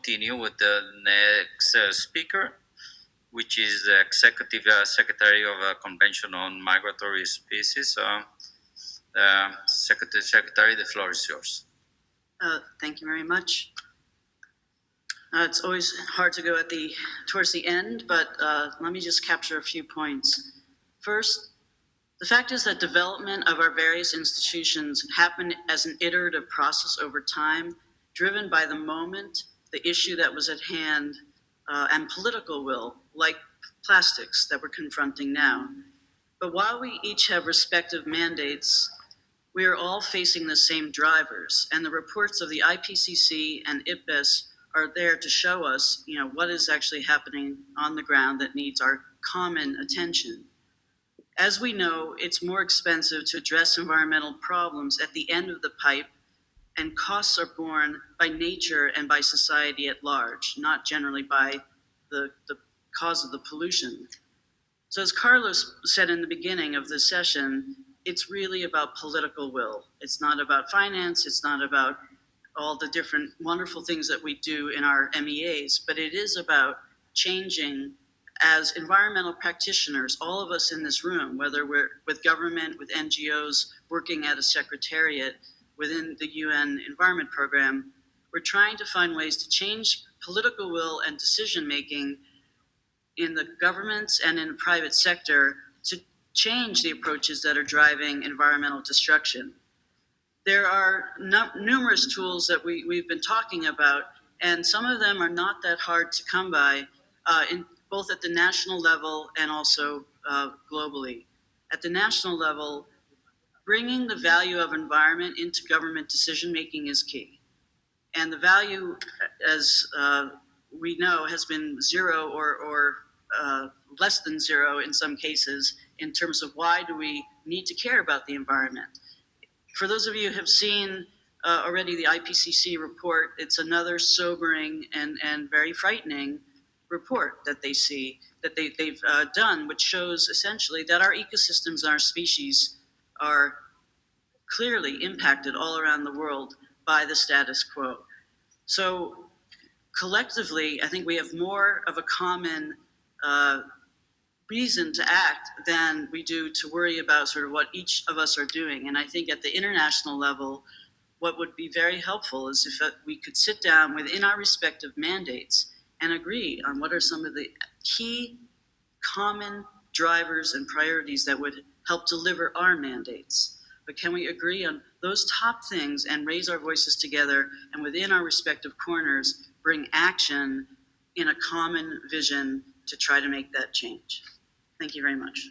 continue with the next speaker, which is the Executive Secretary of the Convention on Migratory Species. Secretary, the floor is yours. Thank you very much. It's always hard to go towards the end, but let me just capture a few points. First, the fact is that development of our various institutions happen as an iterative process over time, driven by the moment, the issue that was at hand, and political will, like plastics that we're confronting now. But while we each have respective mandates, we are all facing the same drivers, and the reports of the IPCC and IPBES are there to show us, what is actually happening on the ground that needs our common attention. As we know, it's more expensive to address environmental problems at the end of the pipe, and costs are borne by nature and by society at large, not generally by the cause of the pollution. So as Carlos said in the beginning of the session, it's really about political will. It's not about finance, it's not about all the different wonderful things that we do in our MEAs, but it is about changing as environmental practitioners, all of us in this room, whether we're with government, with NGOs, working at a secretariat within the UN Environment Program, we're trying to find ways to change political will and decision-making in the governments and in the private sector to change the approaches that are driving environmental destruction. There are numerous tools that we've been talking about, and some of them are not that hard to come by, both at the national level and also globally. At the national level, bringing the value of environment into government decision-making is key. And the value, as we know, has been zero or less than zero in some cases in terms of why do we need to care about the environment. For those of you who have seen already the IPCC report, it's another sobering and very frightening report that they've done, which shows essentially that our ecosystems and our species are clearly impacted all around the world by the status quo. So collectively, I think we have more of a common reason to act than we do to worry about sort of what each of us are doing. And I think at the international level, what would be very helpful is if we could sit down within our respective mandates and agree on what are some of the key common drivers and priorities that would help deliver our mandates. But can we agree on those top things and raise our voices together and within our respective corners bring action in a common vision to try to make that change? Thank you very much.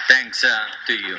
Thanks to you.